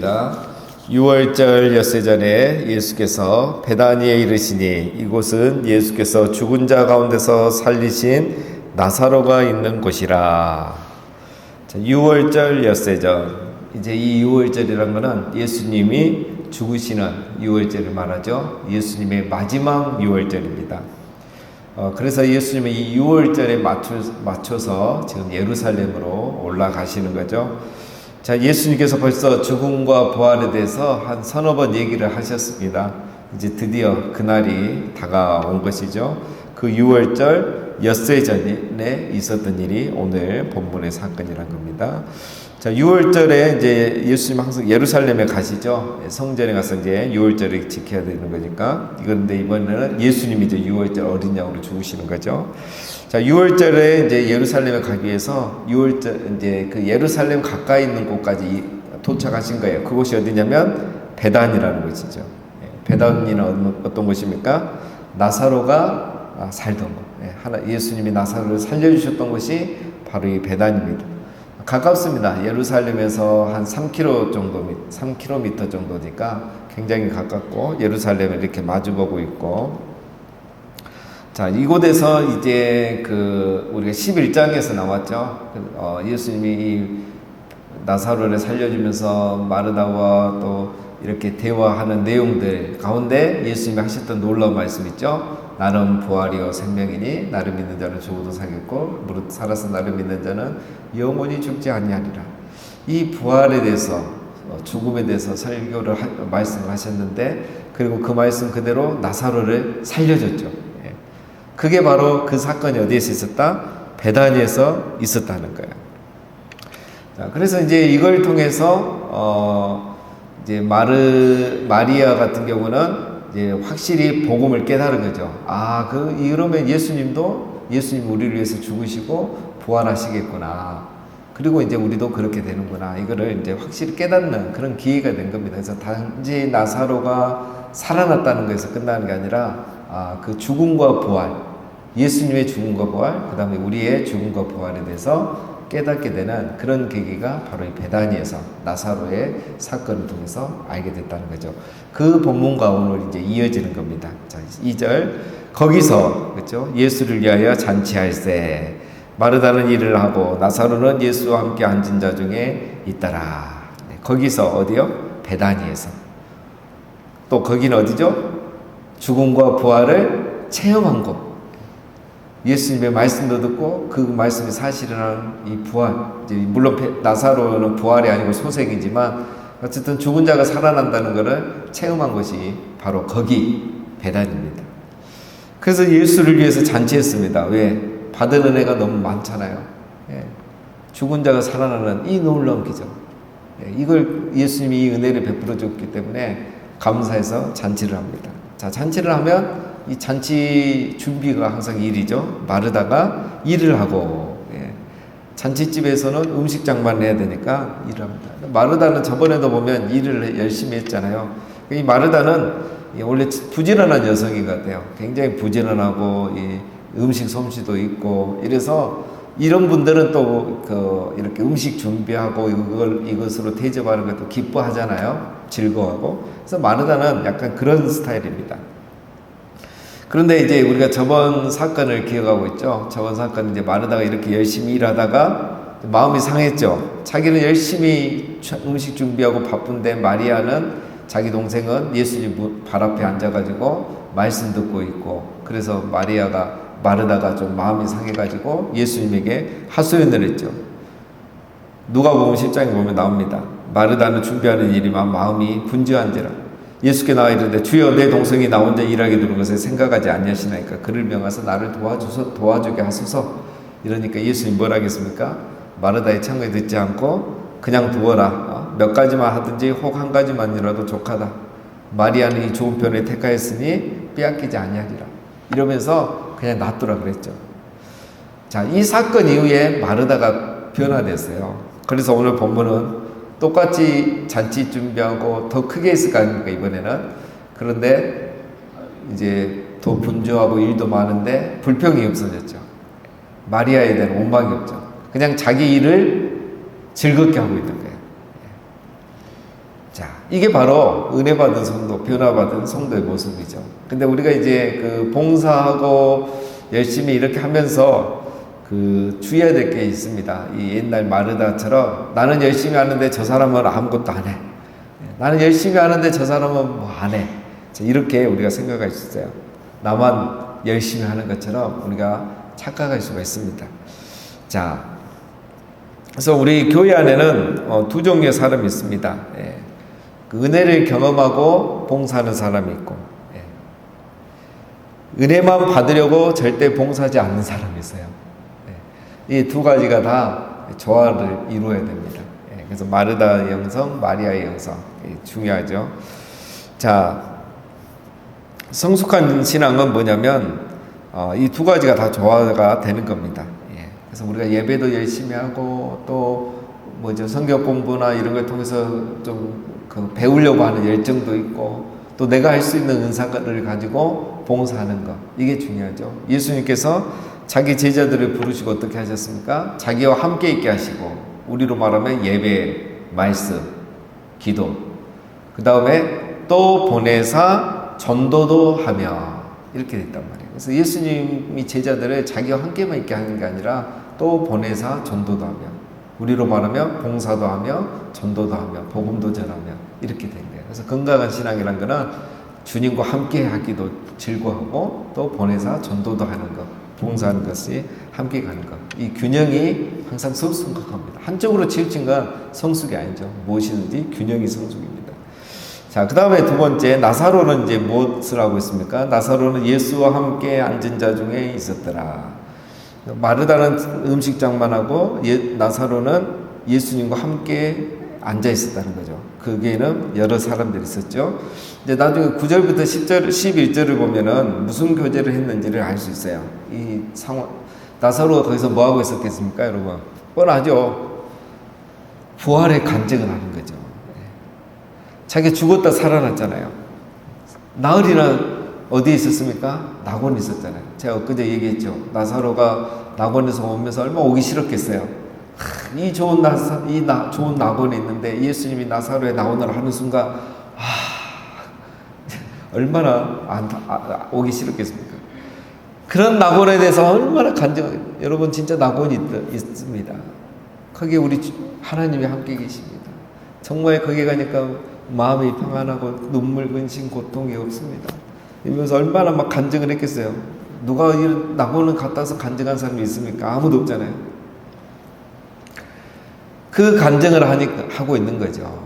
읽겠습니다. 6월절 엿새전에 예수께서 베다니에 이르시니 이곳은 예수께서 죽은 자 가운데서 살리신 나사로가 있는 곳이라. 6월절 엿새전, 이제 이 6월절이란 것은 예수님이 죽으시는 6월절을 말하죠. 예수님의 마지막 6월절입니다. 그래서 예수님은 이 6월절에 맞춰서 지금 예루살렘으로 올라가시는 거죠. 자, 예수님께서 벌써 죽음과 부활에 대해서 한 서너 번 얘기를 하셨습니다. 이제 드디어 그날이 다가온 것이죠. 그 6월절 엿새전에 있었던 일이 오늘 본문의 사건이란 겁니다. 자, 6월절에 이제 예수님 항상 예루살렘에 가시죠. 성전에 가서 이제 6월절을 지켜야 되는 거니까. 그런데 이번에는 예수님이 이제 6월절 어린 양으로 죽으시는 거죠. 자, 6월절에 이제 예루살렘에 가기 위해서 6월절 이제 그 예루살렘 가까이 있는 곳까지 도착하신 거예요. 그곳이 어디냐면 베단이라는 곳이죠. 베단이는 어떤 곳입니까? 나사로가 살던 곳. 예수님이 나사로를 살려주셨던 곳이 바로 이 베단입니다. 가깝습니다. 예루살렘에서 한 3km 정도니까 굉장히 가깝고 예루살렘을 이렇게 마주보고 있고, 자, 이곳에서 이제 우리가 11장에서 나왔죠. 예수님이 이 나사로를 살려주면서 마르다와 또 이렇게 대화하는 내용들 가운데 예수님이 하셨던 놀라운 말씀 있죠. 나는 부활이요 생명이니 나를 믿는 자는 죽어도 살겠고 무릇 살아서 나를 믿는 자는 영원히 죽지 아니하리라. 이 부활에 대해서 죽음에 대해서 설교를 말씀을 하셨는데, 그리고 그 말씀 그대로 나사로를 살려줬죠. 그게 바로 그 사건이 어디에서 있었다? 베다니에서 있었다는 거예요. 자, 그래서 이제 이걸 통해서 이제 마리아 같은 경우는 이제 확실히 복음을 깨달은 거죠. 이러면 예수님 우리를 위해서 죽으시고 부활하시겠구나. 그리고 이제 우리도 그렇게 되는구나. 이거를 이제 확실히 깨닫는 그런 기회가 된 겁니다. 그래서 단지 나사로가 살아났다는 것에서 끝나는 게 아니라 그 죽음과 부활, 예수님의 죽음과 부활, 그 다음에 우리의 죽음과 부활에 대해서 깨닫게 되는 그런 계기가 바로 이 베다니에서 나사로의 사건을 통해서 알게 됐다는 거죠. 그 본문과 오늘 이제 이어지는 겁니다. 자, 2절. 거기서, 그렇죠? 예수를 위하여 잔치할세. 마르다는 일을 하고 나사로는 예수와 함께 앉은 자 중에 있더라. 거기서 어디요? 베다니에서. 또 거기는 어디죠? 죽음과 부활을 체험한 곳. 예수님의 말씀도 듣고 그 말씀이 사실이라는 이 부활. 물론 나사로는 부활이 아니고 소생이지만 어쨌든 죽은 자가 살아난다는 것을 체험한 것이 바로 거기 베단입니다. 그래서 예수를 위해서 잔치했습니다. 왜? 받은 은혜가 너무 많잖아요. 죽은 자가 살아나는 이 놀라운 기적. 이걸 예수님이 이 은혜를 베풀어 줬기 때문에 감사해서 잔치를 합니다. 자, 잔치를 하면 이 잔치 준비가 항상 일이죠. 마르다가 일을 하고, 잔치집에서는 음식 장만을 해야 되니까 일을 합니다. 마르다는 저번에도 보면 일을 열심히 했잖아요. 이 마르다는 원래 부지런한 여성인 것 같아요. 굉장히 부지런하고 음식 솜씨도 있고, 이래서 이런 분들은 또 이렇게 음식 준비하고 이것으로 대접하는 것도 기뻐하잖아요. 즐거워하고. 그래서 마르다는 약간 그런 스타일입니다. 그런데 이제 우리가 저번 사건을 기억하고 있죠. 저번 사건은 이제 마르다가 이렇게 열심히 일하다가 마음이 상했죠. 자기는 열심히 음식 준비하고 바쁜데 마리아는, 자기 동생은 예수님 발 앞에 앉아가지고 말씀 듣고 있고, 그래서 마르다가 좀 마음이 상해가지고 예수님에게 하소연을 했죠. 누가복음 10장에 보면 나옵니다. 마르다는 준비하는 일이만 마음이 분주한지라. 예수께 나와 이르되 주여 내 동생이 나 혼자 일하게 두는 것을 생각하지 아니하시나이까 그를 명하사 나를 도와주게 하소서. 이러니까 예수님 뭐라 하겠습니까? 마르다의 청을 듣지 않고 그냥 두어라. 몇 가지만 하든지 혹 한 가지만이라도 족하다. 마리아는 이 좋은 편을 택하였으니 빼앗기지 아니하리라. 이러면서 그냥 놔두라 그랬죠. 자, 이 사건 이후에 마르다가 변화됐어요. 그래서 오늘 본문은 똑같이 잔치 준비하고 더 크게 했을 거 아닙니까, 이번에는. 그런데 이제 더 분주하고 일도 많은데 불평이 없어졌죠. 마리아에 대한 원망이 없죠. 그냥 자기 일을 즐겁게 하고 있는 거예요. 자, 이게 바로 은혜 받은 성도, 변화받은 성도의 모습이죠. 근데 우리가 이제 그 봉사하고 열심히 이렇게 하면서 그 주의해야 될 게 있습니다. 이 옛날 마르다처럼 나는 열심히 하는데 저 사람은 아무것도 안 해. 나는 열심히 하는데 저 사람은 뭐 안 해. 이렇게 우리가 생각할 수 있어요. 나만 열심히 하는 것처럼 우리가 착각할 수가 있습니다. 자, 그래서 우리 교회 안에는 두 종류의 사람이 있습니다. 예. 그 은혜를 경험하고 봉사하는 사람이 있고, 예. 은혜만 받으려고 절대 봉사하지 않는 사람이 있어요. 예. 이 두 가지가 다 조화를 이루어야 됩니다. 예. 그래서 마르다의 영성, 마리아의 영성, 예. 중요하죠. 자, 성숙한 신앙은 뭐냐면 이 두 가지가 다 조화가 되는 겁니다. 예. 그래서 우리가 예배도 열심히 하고 또 성경 공부나 이런 걸 통해서 좀 그 배우려고 하는 열정도 있고 또 내가 할 수 있는 은사를 가지고 봉사하는 것, 이게 중요하죠. 예수님께서 자기 제자들을 부르시고 어떻게 하셨습니까? 자기와 함께 있게 하시고, 우리로 말하면 예배, 말씀, 기도, 그 다음에 또 보내사 전도도 하며, 이렇게 됐단 말이에요. 그래서 예수님이 제자들을 자기와 함께만 있게 하는 게 아니라 또 보내사 전도도 하며, 우리로 말하면 봉사도 하며 전도도 하며 복음도 전하며, 이렇게 된 거예요. 그래서 건강한 신앙이란 거는 주님과 함께 하기도 즐거워하고 또 보내사 전도도 하는 것, 봉사하는 것이 함께 가는 것, 이 균형이 항상 성숙합니다. 한쪽으로 치우친 건 성숙이 아니죠. 무엇이든지 균형이 성숙입니다. 자, 그 다음에 두 번째, 나사로는 이제 무엇을 하고 있습니까? 나사로는 예수와 함께 앉은 자 중에 있었더라. 마르다는 음식장만 하고 나사로는 예수님과 함께 앉아 있었다는 거죠. 거기에는 여러 사람들이 있었죠. 이제 나중에 9절부터 10절, 11절을 보면은 무슨 교제를 했는지를 알 수 있어요. 이 상황, 나사로가 거기서 뭐 하고 있었겠습니까, 여러분? 뻔하죠. 부활의 간증을 하는 거죠. 자기 죽었다 살아났잖아요. 나흘이나 어디에 있었습니까? 낙원에 있었잖아요. 제가 엊그제 얘기했죠. 나사로가 낙원에서 오면서 얼마나 오기 싫었겠어요. 이 좋은 좋은 낙원에 있는데 예수님이 나사로의 낙원을 하는 순간 얼마나 오기 싫었겠습니까? 그런 낙원에 대해서 얼마나 여러분 진짜 낙원이 있습니다. 거기에 우리 하나님이 함께 계십니다. 정말 거기 가니까 마음이 평안하고 눈물 근심 고통이 없습니다. 이러면서 얼마나 막 간증을 했겠어요. 누가 이 낙원을 갔다 와서 간증한 사람이 있습니까? 아무도 없잖아요. 그 간증을 하고 있는 거죠.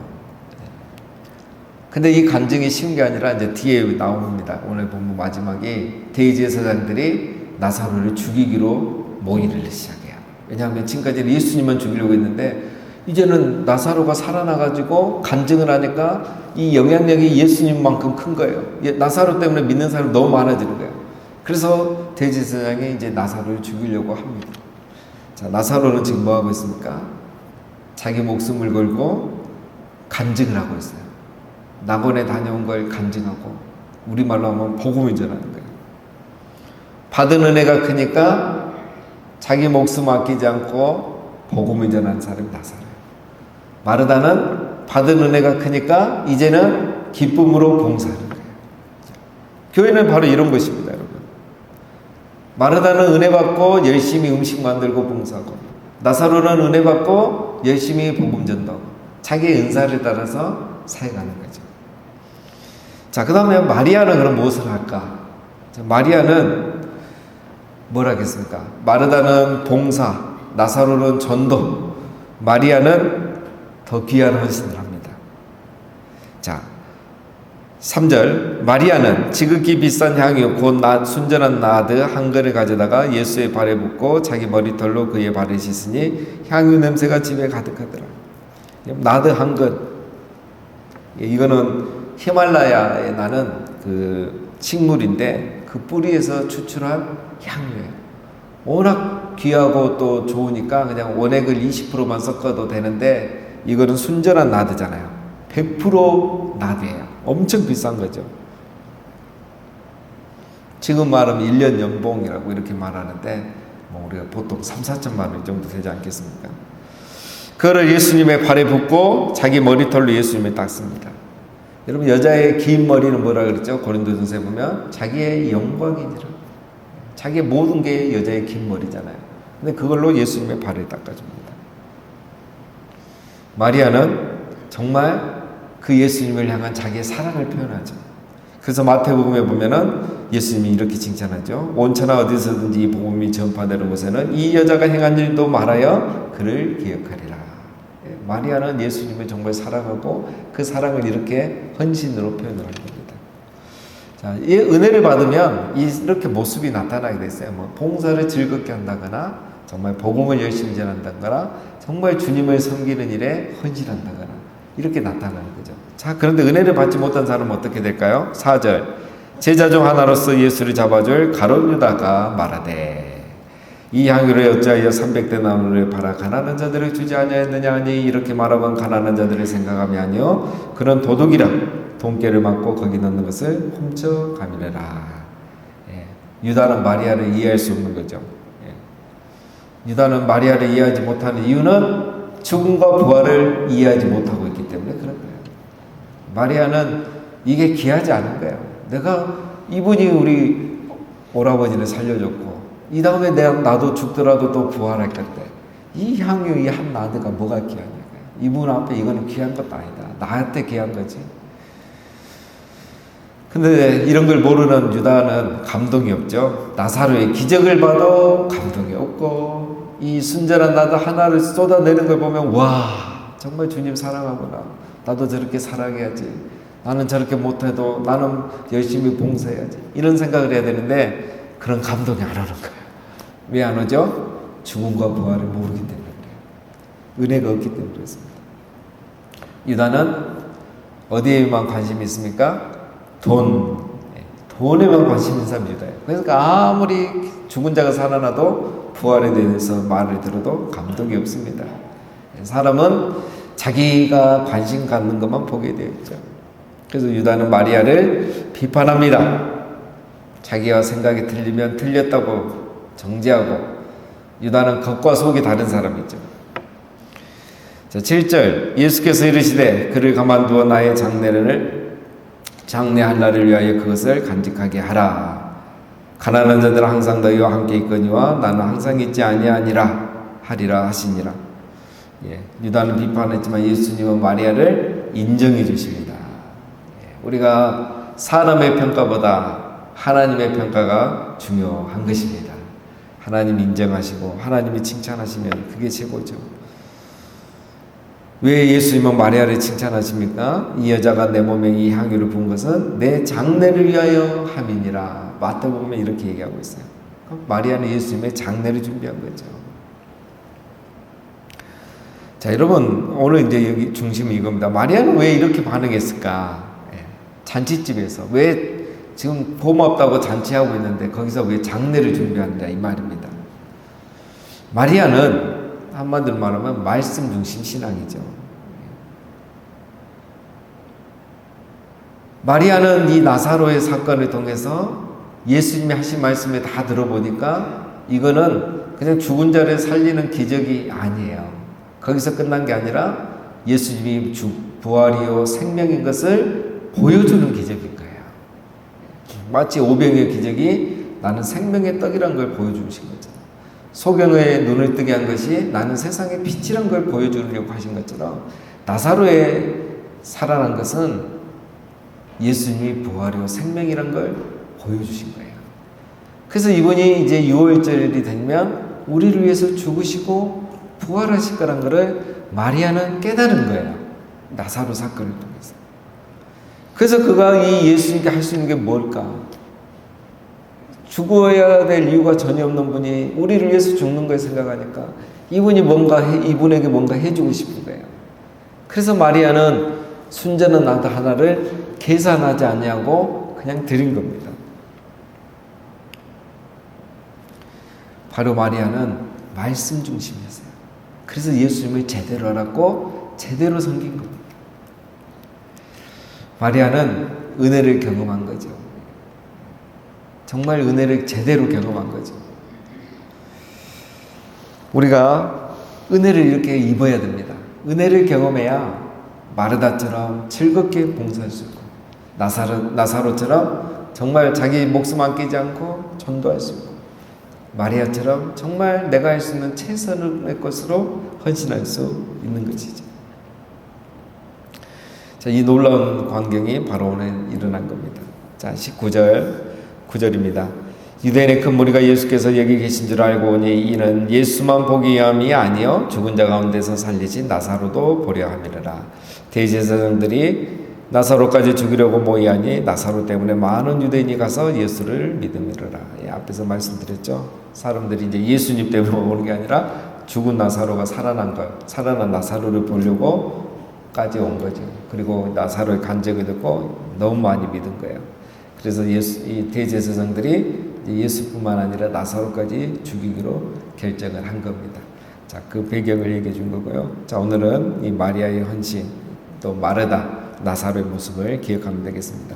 근데 이 간증이 쉬운 게 아니라 이제 뒤에 나옵니다. 오늘 본문 마지막에 대제사장들이 나사로를 죽이기로 모의를 시작해요. 왜냐하면 지금까지는 예수님만 죽이려고 했는데 이제는 나사로가 살아나가지고 간증을 하니까 이 영향력이 예수님만큼 큰 거예요. 나사로 때문에 믿는 사람이 너무 많아지는 거예요. 그래서 대제사장이 이제 나사로를 죽이려고 합니다. 자, 나사로는 지금 뭐 하고 있습니까? 자기 목숨을 걸고 간증을 하고 있어요. 낙원에 다녀온 걸 간증하고, 우리말로 하면 복음을 전하는 거예요. 받은 은혜가 크니까 자기 목숨 아끼지 않고 복음을 전하는 사람이 나사로예요. 마르다는 받은 은혜가 크니까 이제는 기쁨으로 봉사하는 거예요. 교회는 바로 이런 것입니다, 여러분. 마르다는 은혜 받고 열심히 음식 만들고 봉사하고, 나사로는 은혜 받고 열심히 복음 전도하고 자기의 은사를 따라서 살아가는 거죠. 자, 그 다음에 마리아는 그럼 무엇을 할까? 자, 마리아는 뭘 하겠습니까? 마르다는 봉사, 나사로는 전도, 마리아는 더 귀한 헌신을 합니다. 자, 3절, 마리아는 지극히 비싼 향유 곧 순전한 나드 한 그릇 가져다가 예수의 발에 붓고 자기 머리털로 그의 발을 씻으니 향유 냄새가 집에 가득하더라. 나드 한 그릇, 이거는 히말라야에 나는 그 식물인데 그 뿌리에서 추출한 향유예요. 워낙 귀하고 또 좋으니까 그냥 원액을 20%만 섞어도 되는데 이거는 순전한 나드잖아요. 100% 나드예요. 엄청 비싼 거죠. 지금 말하면 1년 연봉이라고 이렇게 말하는데 뭐 우리가 보통 3, 4천만 원 정도 되지 않겠습니까? 그거를 예수님의 발에 붓고 자기 머리털로 예수님을 닦습니다. 여러분, 여자의 긴 머리는 뭐라 그랬죠? 고린도전서에 보면 자기의 영광이니라. 자기의 모든 게 여자의 긴 머리잖아요. 근데 그걸로 예수님의 발을 닦아줍니다. 마리아는 정말 그 예수님을 향한 자기의 사랑을 표현하죠. 그래서 마태복음에 보면은 예수님이 이렇게 칭찬하죠. 온천하 어디서든지 이 복음이 전파되는 곳에는 이 여자가 행한 일도 말하여 그를 기억하리라. 마리아는 예수님을 정말 사랑하고 그 사랑을 이렇게 헌신으로 표현을 한 겁니다. 자, 이 은혜를 받으면 이렇게 모습이 나타나게 됐어요. 뭐 봉사를 즐겁게 한다거나, 정말 복음을 열심히 전한다거나, 정말 주님을 섬기는 일에 헌신한다거나, 이렇게 나타나는 거죠. 자, 그런데 은혜를 받지 못한 사람은 어떻게 될까요? 4절. 제자 중 하나로서 예수를 잡아줄 가룟 유다가 말하되, 이 향유를 어찌하여 300데나리온을 팔아 가난한 자들을 주지 아니하였느냐 하니, 이렇게 말하면 가난한 자들을 생각함이 아니요 그런 도둑이라 돈깨를 맞고 거기 넣는 것을 훔쳐가미래라. 유다는 마리아를 이해할 수 없는 거죠. 유다는 마리아를 이해하지 못하는 이유는 죽음과 부활을 이해하지 못하고 있기 때문에 그런 거예요. 마리아는 이게 귀하지 않은 거예요. 내가, 이분이 우리 오라버지를 살려줬고, 이 다음에 나도 죽더라도 또 부활할 건데, 이 향유, 이 한 나드가 뭐가 귀하냐. 이분 앞에 이거는 귀한 것도 아니다. 나한테 귀한 거지. 근데 이런 걸 모르는 유다는 감동이 없죠. 나사로의 기적을 봐도 감동이 없고, 이 순전한 나드 하나를 쏟아내는 걸 보면, 와, 정말 주님 사랑하구나. 나도 저렇게 살아야지. 나는 저렇게 못해도 나는 열심히 봉사해야지. 이런 생각을 해야 되는데 그런 감동이 안 오는 거예요. 왜 안 오죠? 죽음과 부활을 모르기 때문에 그래요. 은혜가 없기 때문에 그렇습니다. 유다는 어디에만 관심이 있습니까? 돈에만 관심 있는 사람이 유다예요. 그러니까 아무리 죽은 자가 살아나도 부활에 대해서 말을 들어도 감동이 없습니다. 사람은 자기가 관심 갖는 것만 보게 되어 있죠. 그래서 유다는 마리아를 비판합니다. 자기가 생각이 틀리면 틀렸다고 정죄하고, 유다는 겉과 속이 다른 사람이죠. 자, 7절. 예수께서 이르시되 그를 가만두어 나의 장례할 날을 위하여 그것을 간직하게 하라. 가난한 자들은 항상 너희와 함께 있거니와 나는 항상 있지 아니하니라 하리라 하시니라. 유다는 비판했지만 예수님은 마리아를 인정해 주십니다. 우리가 사람의 평가보다 하나님의 평가가 중요한 것입니다. 하나님 인정하시고 하나님이 칭찬하시면 그게 최고죠. 왜 예수님은 마리아를 칭찬하십니까? 이 여자가 내 몸에 이 향유를 부은 것은 내 장례를 위하여 함이니라. 마태복음에 이렇게 얘기하고 있어요. 마리아는 예수님의 장례를 준비한 거죠. 자, 여러분, 오늘 이제 여기 중심은 이겁니다. 마리아는 왜 이렇게 반응했을까? 잔치집에서 왜 지금 고맙다고 잔치하고 있는데 거기서 왜 장례를 준비한다 이 말입니다. 마리아는 한마디로 말하면 말씀 중심 신앙이죠. 마리아는 이 나사로의 사건을 통해서 예수님이 하신 말씀을 다 들어보니까 이거는 그냥 죽은 자를 살리는 기적이 아니에요. 거기서 끝난 게 아니라 예수님이 부활이요 생명인 것을 보여주는 기적인 거예요. 마치 오병이의 기적이 나는 생명의 떡이란 걸 보여주신 거죠. 소경의 눈을 뜨게 한 것이 나는 세상의 빛이란 걸 보여주려고 하신 것처럼 나사로의 살아난 것은 예수님이 부활이요 생명이란 걸 보여주신 거예요. 그래서 이분이 이제 6월절이 되면 우리를 위해서 죽으시고 부활하실 거란 것을 마리아는 깨달은 거예요. 나사로 사건을 통해서. 그래서 그가 이 예수님께 할 수 있는 게 뭘까? 죽어야 될 이유가 전혀 없는 분이 우리를 위해서 죽는 걸 생각하니까 이분에게 뭔가 해주고 싶은 거예요. 그래서 마리아는 순전한 나드 하나를 계산하지 아니하고 그냥 드린 겁니다. 바로 마리아는 말씀 중심이었어요. 그래서 예수님을 제대로 알았고 제대로 섬긴 겁니다. 마리아는 은혜를 경험한 거죠. 정말 은혜를 제대로 경험한 거죠. 우리가 은혜를 이렇게 입어야 됩니다. 은혜를 경험해야 마르다처럼 즐겁게 봉사할 수 있고 나사로처럼 정말 자기 목숨 아끼지 않고 전도할 수 있고 마리아처럼 정말 내가 할 수 있는 최선의 것으로 헌신할 수 있는 것이죠. 자, 이 놀라운 광경이 바로 오늘 일어난 겁니다. 자, 9절입니다. 유대인의 큰 무리가 예수께서 여기 계신 줄 알고 오니 이는 예수만 보기 위함이 아니요 죽은 자 가운데서 살리신 나사로도 보려 함이라. 대제사장들이 나사로까지 죽이려고 모이하니 나사로 때문에 많은 유대인이 가서 예수를 믿음이라. 예, 앞에서 말씀드렸죠. 사람들이 이제 예수님 때문에 오는 게 아니라 죽은 나사로가 살아난 나사로를 보려고까지 온 거죠. 그리고 나사로의 간증을 듣고 너무 많이 믿은 거예요. 그래서 이 대제사장들이 예수뿐만 아니라 나사로까지 죽이기로 결정을 한 겁니다. 자, 그 배경을 얘기해 준 거고요. 자, 오늘은 이 마리아의 헌신, 또 마르다, 나사로의 모습을 기억하면 되겠습니다.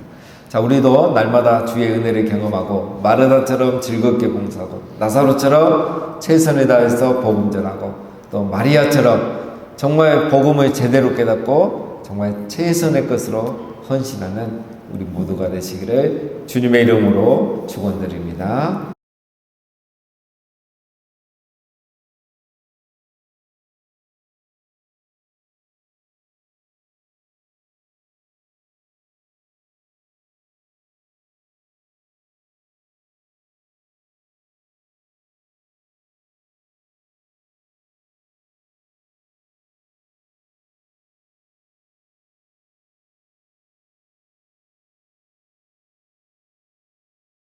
자, 우리도 날마다 주의 은혜를 경험하고 마르다처럼 즐겁게 봉사하고 나사로처럼 최선을 다해서 복음 전하고 또 마리아처럼 정말 복음을 제대로 깨닫고 정말 최선의 것으로 헌신하는 우리 모두가 되시기를 주님의 이름으로 축원드립니다.